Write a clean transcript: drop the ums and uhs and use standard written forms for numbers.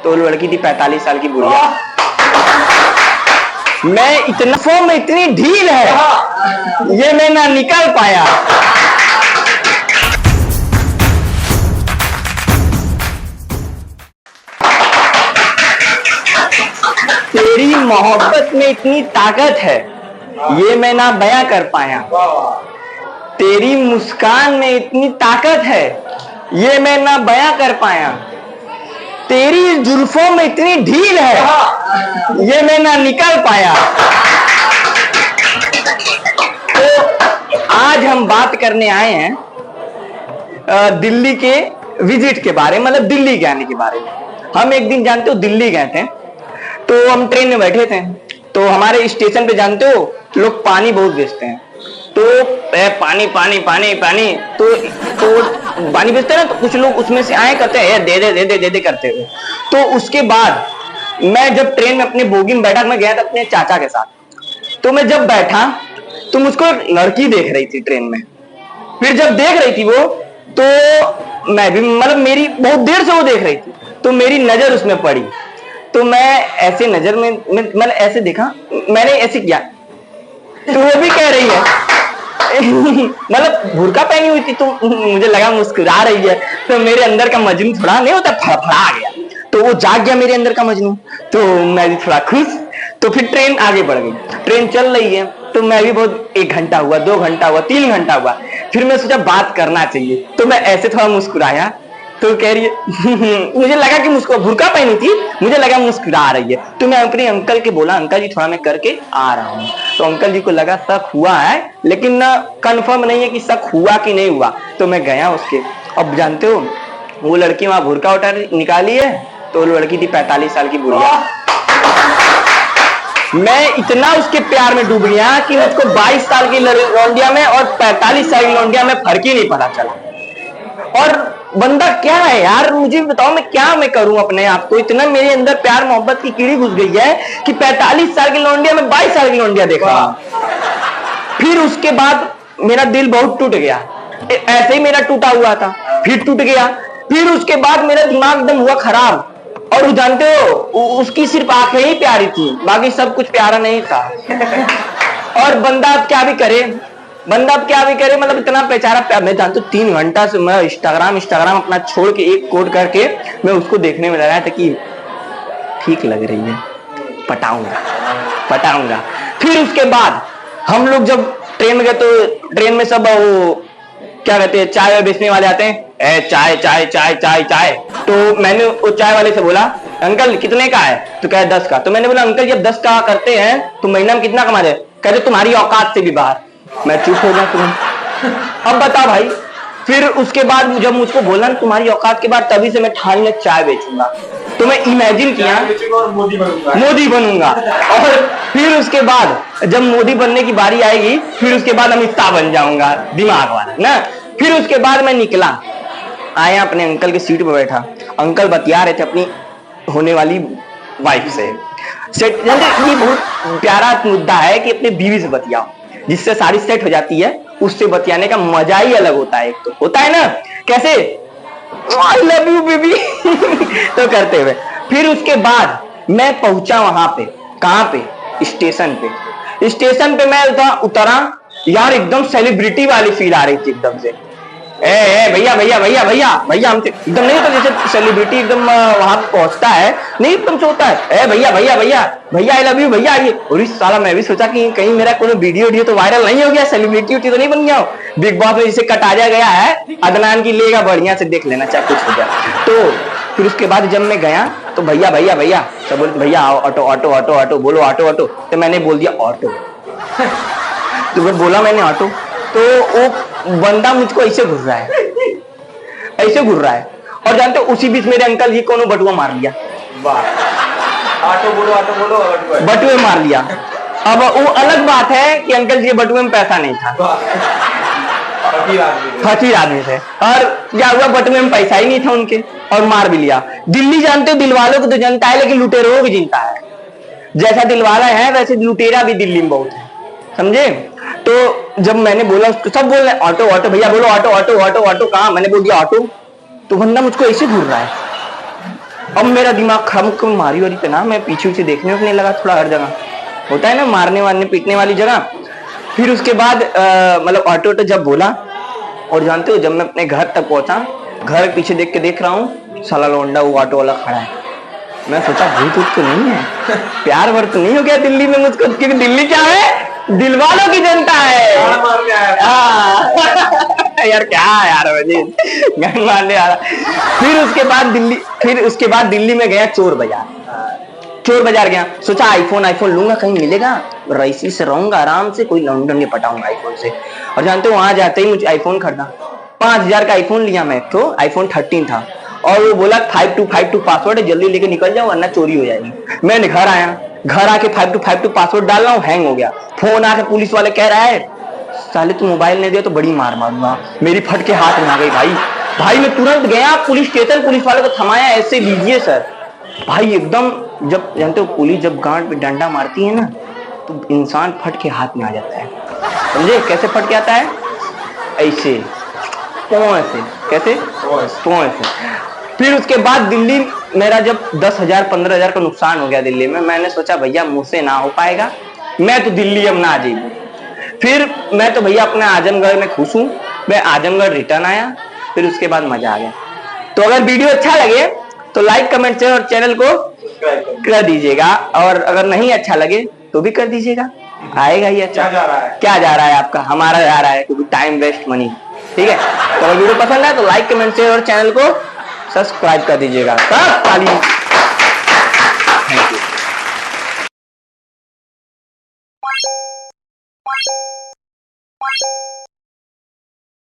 तो वो लड़की थी 45 साल की बुढ़िया। मैं इतना फॉर्म में इतनी ढील है, ये मैं ना निकल पाया। तेरी मोहब्बत में इतनी ताकत है, ये मैं ना बयां कर पाया। तेरी मुस्कान में इतनी ताकत है, ये मैं ना बयां कर पाया। तेरी जुल्फों में इतनी ढील है, ये मैं ना निकल पाया। तो आज हम बात करने आए हैं दिल्ली के विजिट के बारे में, मतलब दिल्ली जाने के बारे में। हम एक दिन जानते हो दिल्ली गए थे, तो हम ट्रेन में बैठे थे, तो हमारे स्टेशन पे जानते हो लोग पानी बहुत बेचते हैं। तो पानी पानी पानी पानी तो पानी बेचते हैं ना, तो कुछ लोग उसमें से आए करते हैं दे दे दे दे दे दे करते हुए। तो उसके बाद मैं जब ट्रेन में अपने बोगी में बैठा, मैं गया था अपने चाचा के साथ। तो मैं जब बैठा तो मुझको एक लड़की देख रही थी ट्रेन में। फिर जब देख रही थी वो, तो मैं भी मतलब मेरी बहुत देर से वो देख रही थी, तो मेरी नजर उसमें पड़ी। तो मैं ऐसे नजर में मैंने ऐसे देखा, मैंने ऐसे किया, तो वो भी कह रही है मतलब बुर्का पहनी हुई थी, तो मुझे लगा मुस्कुरा रही है। तो मेरे अंदर का मजनू थोड़ा नहीं होता, फड़फड़ा गया, तो वो जाग गया मेरे अंदर का मजनू। तो मैं भी थोड़ा खुश। तो फिर ट्रेन आगे बढ़ गई, ट्रेन चल रही है, तो मैं भी बहुत 1 घंटा हुआ, 2 घंटा हुआ, 3 घंटा हुआ। फिर मैं सोचा बात करना चाहिए, तो मैं ऐसे थोड़ा मुस्कुराया, तो कह रही है मुझे लगा कि मुझको बुर्का पहनी थी, मुझे लगा मुस्कुरा रही है। तो मैं अपने अंकल के बोला, अंकल जी थोड़ा मैं करके आ रहा हूँ। तो अंकल जी को लगा शक हुआ है, लेकिन कंफर्म नहीं है कि शक हुआ कि नहीं हुआ। तो मैं गया उसके। अब जानते हो वो लड़की वहां बुर्का उठा निकाली है, तो वो लड़की थी 45 साल की बुढ़िया। मैं इतना उसके प्यार में डूब गया कि मुझको 22 साल की लौंडिया में और 45 साल की लौंडिया में फर्क ही नहीं पता चला। और बंदा क्या है यार, मुझे बताओ मैं क्या मैं करूं अपने आप को। इतना मेरे अंदर प्यार मोहब्बत की कीड़ी घुस गई है कि 45 साल की लौंडिया में 22 साल की लौंडिया देख रहा हूं। फिर उसके बाद मेरा दिल बहुत टूट गया, ऐसे ही मेरा टूटा हुआ था, फिर टूट गया। फिर उसके बाद मेरा दिमाग एकदम हुआ खराब। और जानते हो उसकी सिर्फ आंखें ही प्यारी थी, बाकी सब कुछ प्यारा नहीं था। और बंदा क्या भी करे, मतलब इतना बेचारा। मैं जानता हूँ 3 घंटा से मैं इंस्टाग्राम अपना छोड़ के एक कोड करके मैं उसको देखने में लगा था कि ठीक लग रही है, पटाऊंगा। फिर उसके बाद हम लोग जब ट्रेन में गए, तो ट्रेन में सब वो क्या कहते हैं, चाय बेचने वाले आते हैं, चाय चाय चाय चाय चाय। तो मैंने वो चाय वाले से बोला, अंकल कितने का है? तो कहे 10 का। तो मैंने बोला अंकल जब 10 का करते हैं तो महीना में कितना कमा दे? कहते तुम्हारी औकात से भी बाहर। मैं चुप हो गया तुरंत। अब बता भाई। फिर उसके बाद जब मुझको बोला तुम्हारी औकात के बाद, तभी से मैं ठान लिया चाय बेचूंगा। तो मैं इमेजिन किया मोदी बनूंगा। और फिर उसके बाद जब मोदी बनने की बारी आएगी, फिर उसके बाद अमित शाह बन जाऊंगा, दिमाग वाला ना। फिर उसके बाद मैं निकला, आया अपने अंकल के सीट पर बैठा। अंकल बतिया रहे थे अपनी होने वाली वाइफ से। सेट ये बहुत प्यारा मुद्दा है कि अपने बीवी से बतियाओ, जिससे सारी सेट हो जाती है। उससे बतियाने का मजा ही अलग होता है। एक तो होता है ना कैसे, आई लव यू बेबी तो करते हुए। फिर उसके बाद मैं पहुंचा वहां पे, कहां पे, स्टेशन पे मैं उतरा यार, एकदम सेलिब्रिटी वाली फील आ रही थी एकदम से। भैया भैया भैया भैया भैया, हमसे एकदम नहीं होता जैसे सेलिब्रिटी एकदम वहां पहुंचता है, नहीं एकदम से होता है भैया भैया भैया भैया आई लव यू भैया। ये और साला मैं भी सोचा कि कहीं मेरा कोई वीडियो तो वायरल नहीं हो गया, सेलिब्रिटी तो नहीं बन गया हो। बिग बॉस में जिसे कटाया गया है, अदनान की लेगा, बढ़िया से देख लेना चाहे कुछ हो जाए। तो फिर उसके बाद जब मैं गया तो भैया भैया भैया सब बोलते भैया ऑटो ऑटो ऑटो ऑटो, बोलो ऑटो ऑटो। तो मैंने बोल दिया ऑटो। तो मैं बोला मैंने ऑटो, तो वो बंदा मुझको ऐसे घुर रहा है। और जानते हो उसी बीच मेरे अंकल जी को बटुआ मार लिया। ऑटो बोलो बटुए मार लिया। अब वो अलग बात है कि अंकल जी बटुए में पैसा नहीं था, फकीर आदमी थे। और क्या हुआ, बटुए में पैसा ही नहीं था उनके, और मार भी लिया। दिल्ली जानते हो दिलवालों को तो जनता है, लेकिन लुटेरों को भी जनता है। जैसा दिलवाला है वैसे लुटेरा भी दिल्ली में बहुत है, समझे। तो जब मैंने बोला, उसको सब बोल रहे ऑटो ऑटो भैया, बोलो ऑटो ऑटो ऑटो ऑटो। कहाँ? मैंने बोल दिया ऑटो। तो बंदा मुझको ऐसे घूर रहा है, अब मेरा दिमाग खम मारी वारी पे ना, मैं पीछे से देखने उठने लगा थोड़ा, हर जगह होता है ना मारने वारने पीटने वाली जगह। फिर उसके बाद मतलब ऑटो जब बोला, और जानते हो जब मैं अपने घर तक पहुंचा, घर पीछे देख के देख रहा हूँ साला लौंडा वो ऑटो वाला खड़ा है। मैं सोचा भूत तो नहीं है, प्यार भर तो नहीं हो गया दिल्ली में मुझको, क्योंकि दिल्ली क्या है, दिल वालों की जनता है। यार क्या यार गन मारने आ रहा। फिर उसके बाद दिल्ली में गया चोर बाजार गया, सोचा आईफोन लूंगा, कहीं मिलेगा, रईसी से रहूंगा आराम से, कोई लौंडन के पटाऊंगा आईफोन से। और जानते हो वहां जाते ही मुझे आईफोन खरीदा, 5000 का आईफोन लिया मैं, तो आईफोन 13 था, और वो बोला 5252 पासवर्ड है, जल्दी लेके निकल जाओ वरना चोरी हो जाएगी। मैंने घर आके 5252 पासवर्ड डाल रहा हूँ, हैंग हो गया। फोन आके पुलिस वाले कह रहा है साले तू मोबाइल नहीं दिया तो बड़ी मार मारूंगा। मेरी फट के हाथ में आ गई भाई मैं तुरंत गया पुलिस स्टेशन, पुलिस वाले को थमाया, ऐसे लीजिए सर। भाई एकदम, जब जानते हो पुलिस जब गांड पे डंडा मारती है ना, तो इंसान फट के हाथ में आ जाता है, समझे कैसे फट के आता है, ऐसे पों से, कैसे पों से। फिर उसके बाद दिल्ली मेरा जब 10,000 15,000 का नुकसान हो गया दिल्ली में, मैंने सोचा भैया मुझसे ना हो पाएगा, मैं तो दिल्ली अब ना जाइए। फिर मैं तो भैया अपने आजमगढ़ में खुश हूँ, मैं आजमगढ़ रिटर्न आया, फिर उसके बाद मजा आ गया। तो अगर वीडियो अच्छा लगे तो लाइक कमेंट शेयर और चैनल को कर दीजिएगा, और अगर नहीं अच्छा लगे तो भी कर दीजिएगा, आएगा ही अच्छा। क्या जा रहा है आपका, हमारा जा रहा है, क्योंकि टाइम वेस्ट मनी, ठीक है। तो अगर वीडियो पसंद है तो लाइक कमेंट शेयर और चैनल को सब्सक्राइब कर दीजिएगा। ताली।